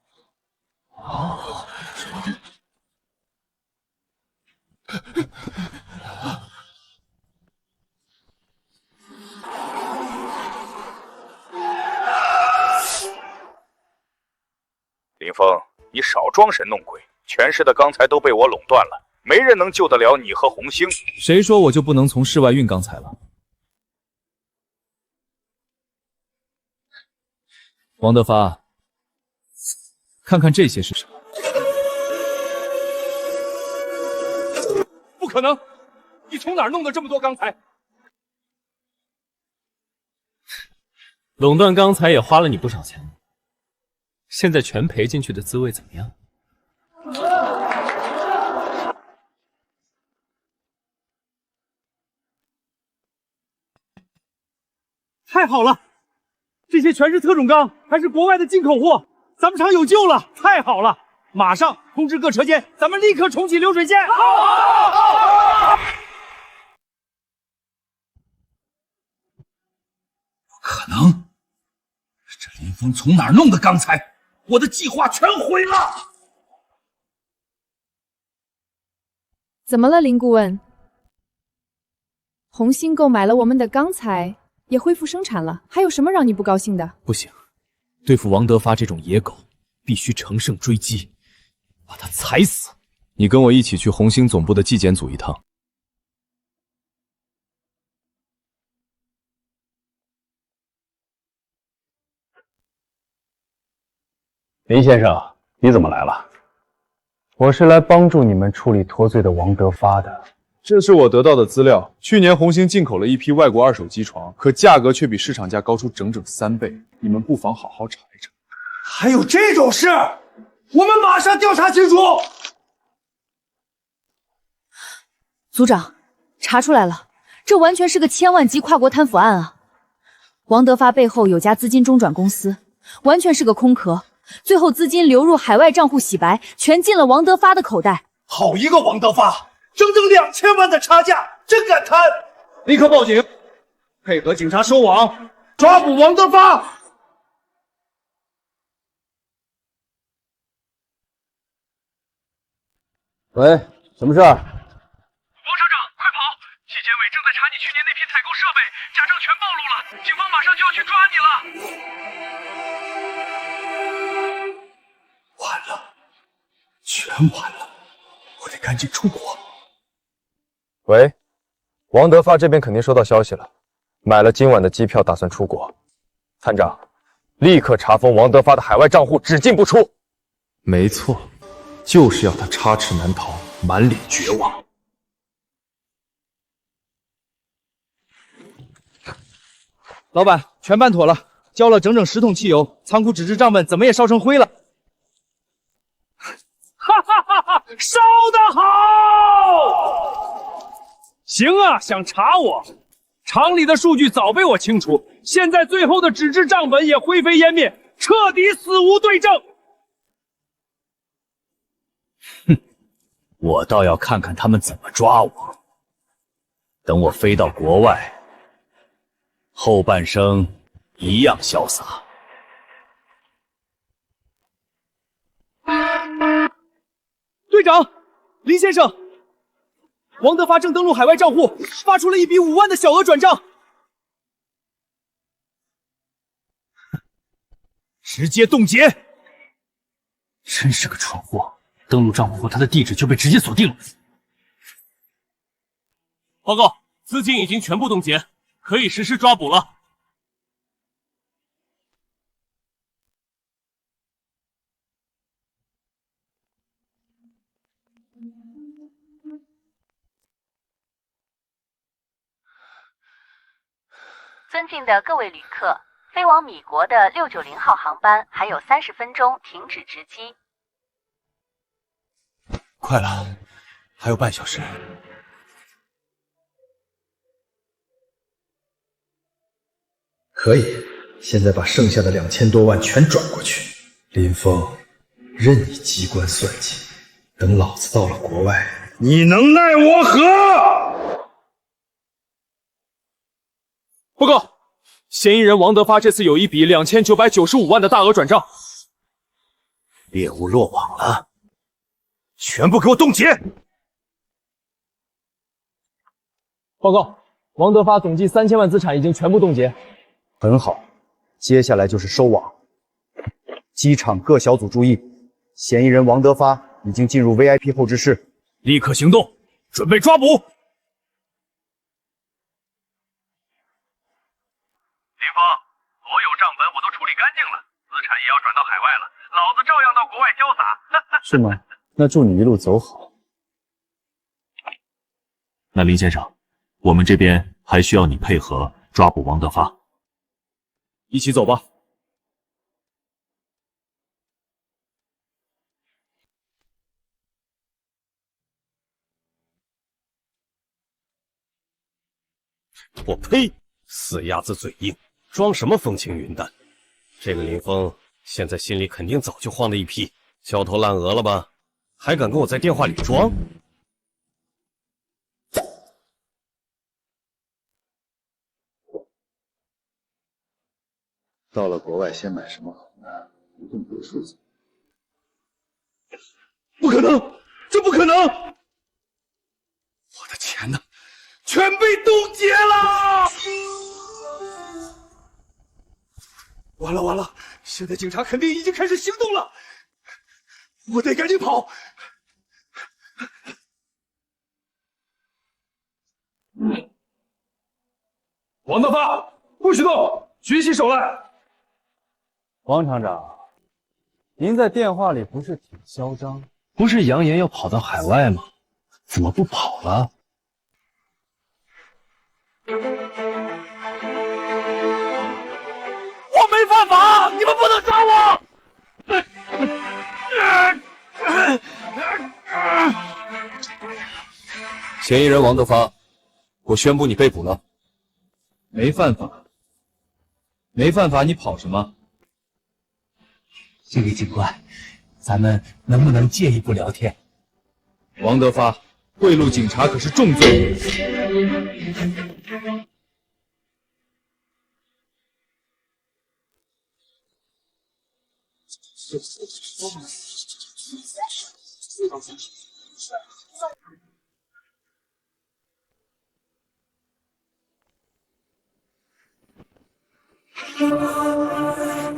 峰，你少装神弄鬼，全市的钢材都被我垄断了，没人能救得了你和红星。谁说我就不能从市外运钢材了？王德发，看看这些是什么？不可能！你从哪儿弄的这么多钢材？垄断钢材也花了你不少钱，现在全赔进去的滋味怎么样？太好了，这些全是特种钢，还是国外的进口货，咱们厂有救了！太好了，马上通知各车间，咱们立刻重启流水线。不可能！这林峰从哪儿弄的钢材？我的计划全毁了！怎么了，林顾问？红星购买了我们的钢材，也恢复生产了，还有什么让你不高兴的？不行，对付王德发这种野狗，必须乘胜追击，把他踩死。你跟我一起去红星总部的纪检组一趟。林先生，你怎么来了？我是来帮助你们处理脱罪的王德发的。这是我得到的资料，去年红星进口了一批外国二手机床，可价格却比市场价高出整整3倍。你们不妨好好查一查。还有这种事？我们马上调查清楚。组长，查出来了，这完全是个千万级跨国贪腐案啊！王德发背后有家资金中转公司，完全是个空壳。最后资金流入海外账户洗白，全进了王德发的口袋。好一个王德发，整整2000万的差价，真敢贪！立刻报警，配合警察收网，抓捕王德发。喂，什么事儿？王厂长，快跑！纪检委正在查你去年那批采购设备，假账全暴露了，警方马上就要去抓你了。完了，全完了，我得赶紧出国。喂，王德发这边肯定收到消息了，买了今晚的机票，打算出国。参长，立刻查封王德发的海外账户，只进不出。没错，就是要他插翅难逃，满脸绝望。老板，全办妥了，交了整整10桶汽油，仓库纸质账本怎么也烧成灰了。哈哈哈哈！烧得好！行啊，想查我？厂里的数据早被我清除，现在最后的纸质账本也灰飞烟灭，彻底死无对证。哼，我倒要看看他们怎么抓我。等我飞到国外，后半生一样潇洒。队长，林先生，王德发正登录海外账户，发出了一笔5万的小额转账，直接冻结。真是个蠢货，登录账户后他的地址就被直接锁定了。报告，资金已经全部冻结，可以实施抓捕了。尊敬的各位旅客，飞往米国的690号航班还有30分钟停止值机。快了，还有半小时。可以，现在把剩下的2000多万全转过去。林峰，任你机关算尽，等老子到了国外，你能奈我何？报告，嫌疑人王德发这次有一笔2995万的大额转账，猎物落网了，全部给我冻结！报告，王德发总计3000万资产已经全部冻结。很好，接下来就是收网。机场各小组注意，嫌疑人王德发已经进入 VIP 候置室，立刻行动，准备抓捕。林峰，所有账本我都处理干净了，资产也要转到海外了，老子照样到国外潇洒。是吗？那祝你一路走好。那林先生，我们这边还需要你配合抓捕王德发。一起走吧。我呸！死鸭子嘴硬，装什么风轻云淡？这个林峰现在心里肯定早就慌得一批，焦头烂额了吧？还敢跟我在电话里装？到了国外，先买什么好呢？一栋别墅子。不可能，这不可能！我的钱呢？全被冻结了！完了完了，现在警察肯定已经开始行动了，我得赶紧跑！王德发，不许动，举起手来！王厂长，您在电话里不是挺嚣张，不是扬言要跑到海外吗？怎么不跑了？我没犯法，你们不能抓我！嫌疑人王德发，我宣布你被捕了。没犯法，没犯法，你跑什么？这位警官，咱们能不能借一步聊天？王德发，贿赂警察可是重罪。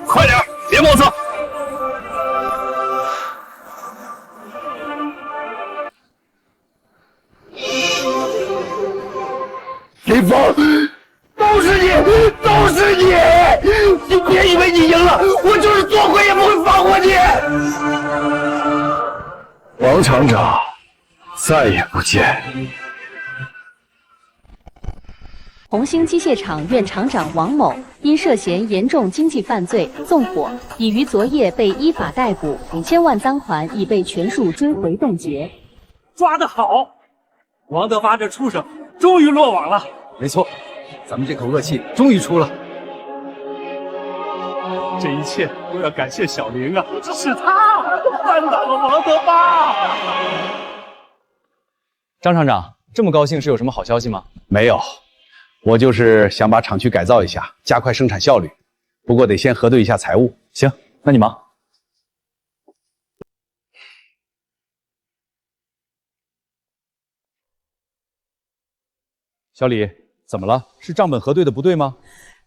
快点，别磨蹭！林峰，都是你，都是你！你别以为你赢了，我就是做鬼也不会放过你！王厂长，再也不见。红星机械厂原厂长王某因涉嫌严重经济犯罪纵火，已于昨夜被依法逮捕，1000万赃款已被全数追回冻结。抓得好，王德发这畜生终于落网了。没错，咱们这口恶气终于出了。这一切都要感谢小林啊，是他扳倒了王德发。张厂长，这么高兴是有什么好消息吗？没有，我就是想把厂区改造一下，加快生产效率。不过得先核对一下财务。行，那你忙。小李，怎么了？是账本核对的不对吗？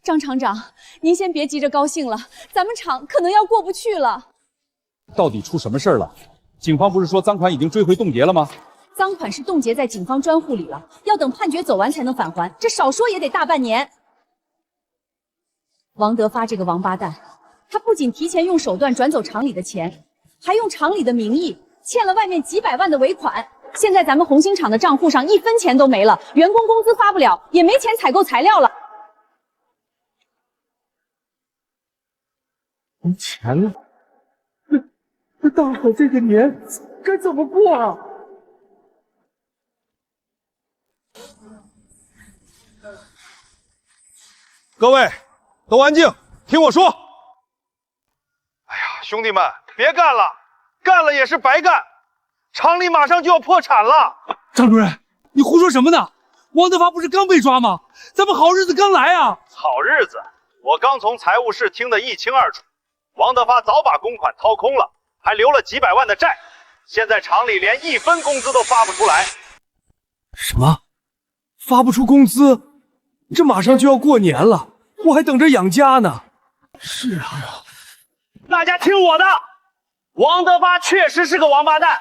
张厂长，您先别急着高兴了，咱们厂可能要过不去了。到底出什么事儿了？警方不是说赃款已经追回冻结了吗？赃款是冻结在警方专户里了，要等判决走完才能返还，这少说也得大半年。王德发这个王八蛋，他不仅提前用手段转走厂里的钱，还用厂里的名义欠了外面几百万的尾款。现在咱们红星厂的账户上1分钱都没了，员工工资发不了，也没钱采购材料了。没钱了，那大伙这个年该怎么过啊？各位都安静，听我说。哎呀，兄弟们，别干了，干了也是白干，厂里马上就要破产了。张主任，你胡说什么呢？王德发不是刚被抓吗？咱们好日子刚来啊！好日子，我刚从财务室听得一清二楚。王德发早把公款掏空了，还留了几百万的债，现在厂里连1分工资都发不出来。什么？发不出工资？这马上就要过年了，我还等着养家呢。是啊，大家听我的，王德发确实是个王八蛋，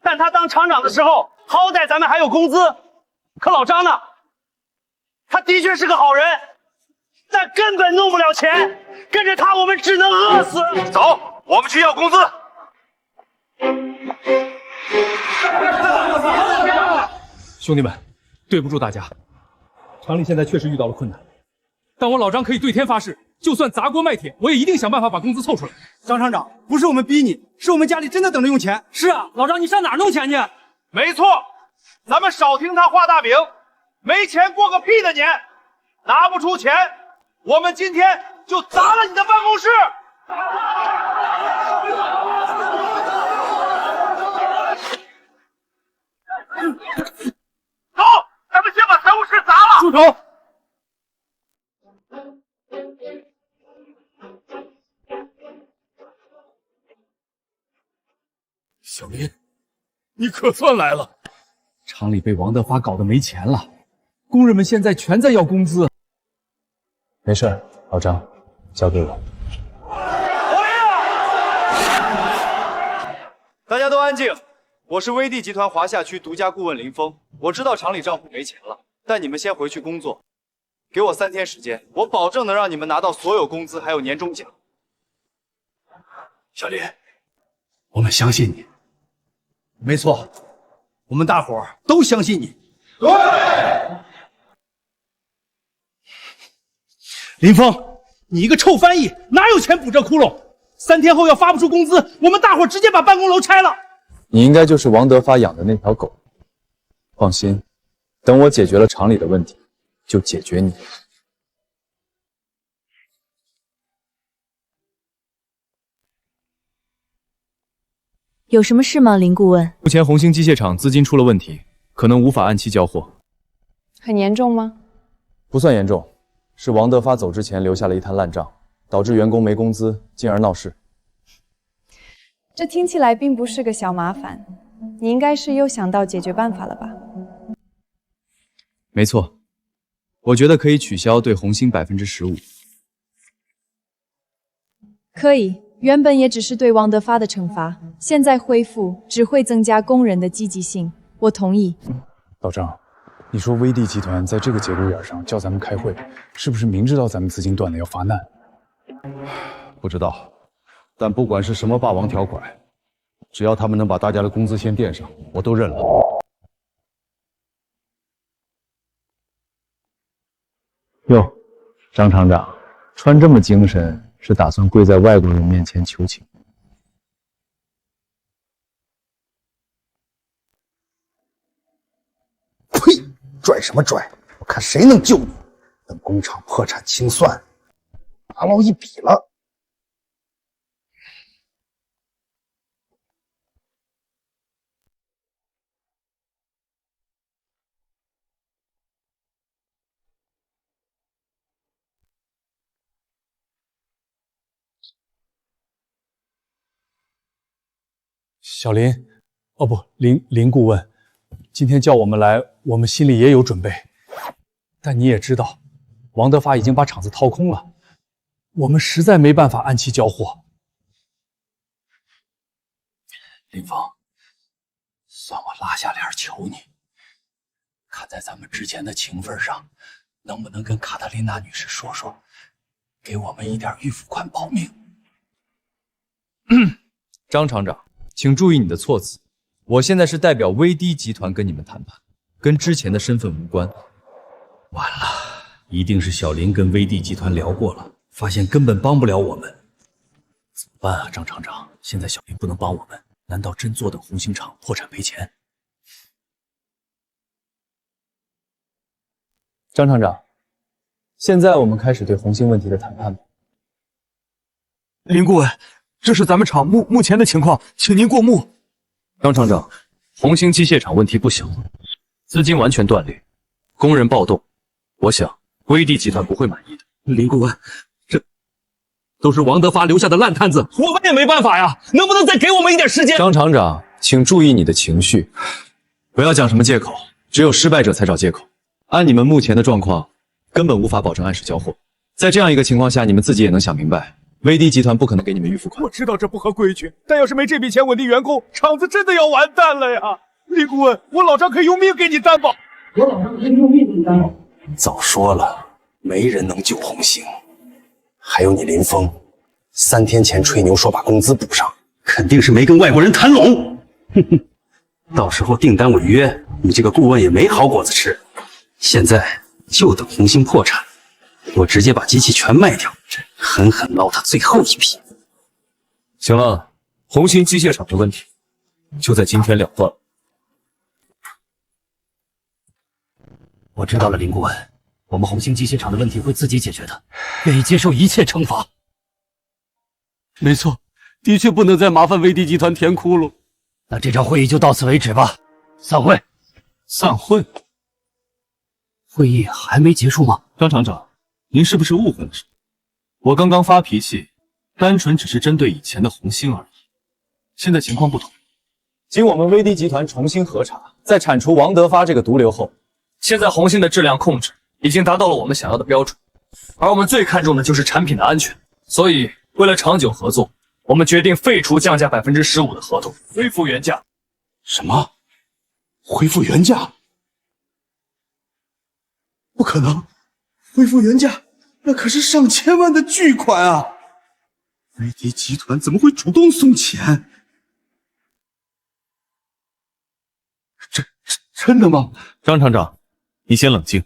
但他当厂长的时候，好歹咱们还有工资。可老张呢？他的确是个好人，但根本弄不了钱，跟着他我们只能饿死。走，我们去要工资。兄弟们，对不住大家，厂里现在确实遇到了困难，但我老张可以对天发誓，就算砸锅卖铁，我也一定想办法把工资凑出来。张厂长，不是我们逼你，是我们家里真的等着用钱。是啊，老张，你上哪儿弄钱去？没错，咱们少听他画大饼，没钱过个屁的年，拿不出钱，我们今天就砸了你的办公室。走，咱们先把财务室砸了。住手！小林，你可算来了！厂里被王德发搞得没钱了，工人们现在全在要工资。没事，老张，交给我。大家都安静，我是威帝集团华夏区独家顾问林峰。我知道厂里账户没钱了，但你们先回去工作，给我3天时间，我保证能让你们拿到所有工资，还有年终奖。小林，我们相信你。没错，我们大伙儿都相信你。对。林峰，你一个臭翻译，哪有钱补这窟窿？3天后要发不出工资，我们大伙儿直接把办公楼拆了。你应该就是王德发养的那条狗。放心，等我解决了厂里的问题，就解决你。有什么事吗，林顾问？目前红星机械厂资金出了问题，可能无法按期交货。很严重吗？不算严重，是王德发走之前留下了一摊烂账，导致员工没工资，进而闹事。这听起来并不是个小麻烦，你应该是又想到解决办法了吧？没错，我觉得可以取消对红星15%。可以，原本也只是对王德发的惩罚，现在恢复只会增加工人的积极性，我同意。老张，你说威帝集团在这个节骨眼上叫咱们开会，是不是明知道咱们资金断了要发难？不知道，但不管是什么霸王条款，只要他们能把大家的工资先垫上，我都认了。哟，张厂长，穿这么精神，是打算跪在外国人面前求情？呸！拽什么拽？我看谁能救你！等工厂破产清算，拿捞一笔了。小林，哦不，林顾问，今天叫我们来，我们心里也有准备。但你也知道，王德发已经把厂子掏空了，我们实在没办法按期交货。林峰，算我拉下脸求你，看在咱们之间的情分上，能不能跟卡特琳娜女士说说，给我们一点预付款保命？张厂长，请注意你的措辞。我现在是代表威低集团跟你们谈判，跟之前的身份无关。完了，一定是小林跟威帝集团聊过了，发现根本帮不了我们。怎么办啊，张厂长？现在小林不能帮我们，难道真坐等红星厂破产赔钱？张厂长，现在我们开始对红星问题的谈判吧。林顾问，这是咱们厂目前的情况，请您过目。张厂长，红星机械厂问题不小，资金完全断裂，工人暴动，我想威帝集团不会满意的。林顾问，这都是王德发留下的烂摊子，我们也没办法呀，能不能再给我们一点时间？张厂长，请注意你的情绪，不要讲什么借口，只有失败者才找借口。按你们目前的状况，根本无法保证按时交货。在这样一个情况下，你们自己也能想明白，威迪集团不可能给你们预付款。我知道这不合规矩，但要是没这笔钱稳定员工，厂子真的要完蛋了呀！林顾问，我老张可以用命给你担保。我老张可以用命给你担保。早说了，没人能救红星。还有你林峰，3天前吹牛说把工资补上，肯定是没跟外国人谈拢。哼哼，到时候订单违约，你这个顾问也没好果子吃。现在就等红星破产，我直接把机器全卖掉，狠狠捞他最后一笔。行了，红星机械厂的问题就在今天了断了。我知道了，林顾问，我们红星机械厂的问题会自己解决的，愿意接受一切惩罚。没错，的确不能再麻烦威迪集团填窟窿。那这场会议就到此为止吧，散会。散会？会议还没结束吗？张厂长，您是不是误会了什么？我刚刚发脾气，单纯只是针对以前的红星而已。现在情况不同，经我们威迪集团重新核查，在铲除王德发这个毒瘤后，现在红星的质量控制已经达到了我们想要的标准，而我们最看重的就是产品的安全。所以，为了长久合作，我们决定废除降价15%的合同，恢复原价。什么？恢复原价？不可能！恢复原价，那可是上千万的巨款啊！威迪集团怎么会主动送钱？真的吗？张厂长，你先冷静，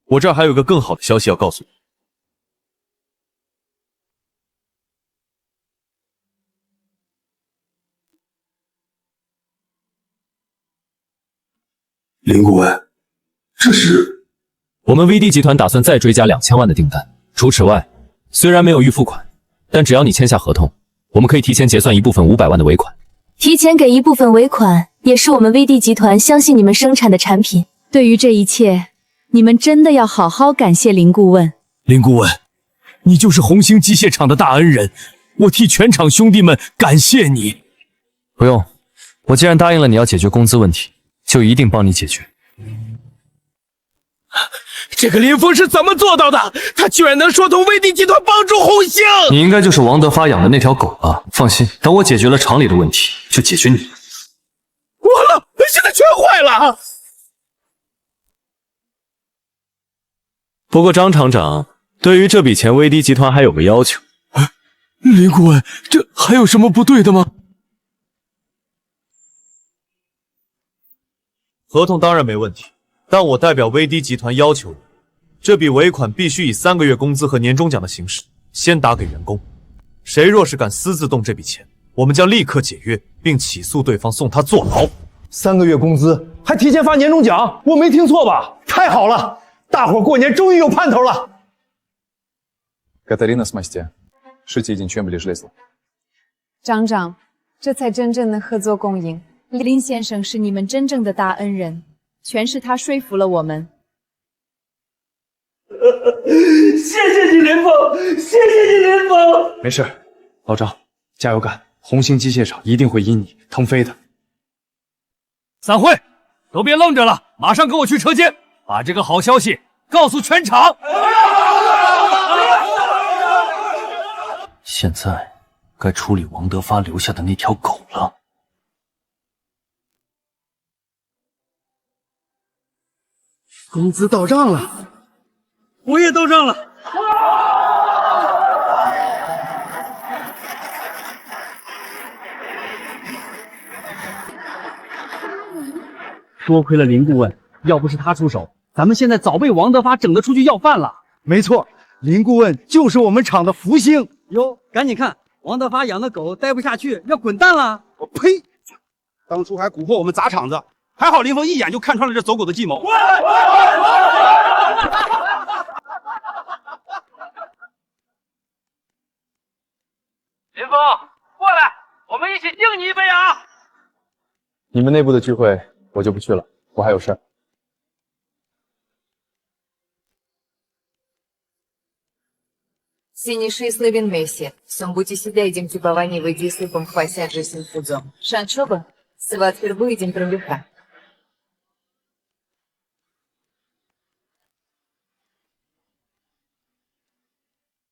我这儿还有个更好的消息要告诉你。林顾问，这是我们 VD 集团打算再追加2000万的订单。除此外，虽然没有预付款，但只要你签下合同，我们可以提前结算一部分500万的尾款。提前给一部分尾款，也是我们 VD 集团相信你们生产的产品。对于这一切，你们真的要好好感谢林顾问。林顾问，你就是红星机械厂的大恩人，我替全厂兄弟们感谢你。不用，我既然答应了你要解决工资问题，就一定帮你解决。这个林峰是怎么做到的？他居然能说动威迪集团帮助红星！你应该就是王德发养的那条狗吧？放心，等我解决了厂里的问题，就解决你。完了，现在全坏了！不过张厂长，对于这笔钱，威迪集团还有个要求。林顾问，这还有什么不对的吗？合同当然没问题，但我代表威迪集团要求你，这笔尾款必须以3个月工资和年终奖的形式先打给员工。谁若是敢私自动这笔钱，我们将立刻解约，并起诉对方，送他坐牢。3个月工资，还提前发年终奖，我没听错吧？太好了，大伙过年终于有盼头了。Катарина с мастя， 事情已经全部理了。张长，这才真正的合作共赢。林先生是你们真正的大恩人，全是他说服了我们。谢谢你，林峰！谢谢你，林峰！没事，老张，加油干！红星机械厂一定会因你腾飞的。散会，都别愣着了，马上跟我去车间，把这个好消息告诉全场。现在该处理王德发留下的那条狗了。工资到账了，我也到账了。多亏了林顾问，要不是他出手，咱们现在早被王德发整得出去要饭了。没错，林顾问就是我们厂的福星。哟，赶紧看，王德发养的狗待不下去，要滚蛋了。我呸！当初还蛊惑我们砸场子，还好林峰一眼就看穿了这走狗的计谋。林峰，过来，我们一起敬你一杯啊！你们内部的聚会我就不去了，我还有事儿。Ценнейшие Славин Месси, Самбути себя идем тюбование в Эдисы, Помхвася, Джесин Фудзом. Шанчоба, Сават впервые идем промеха.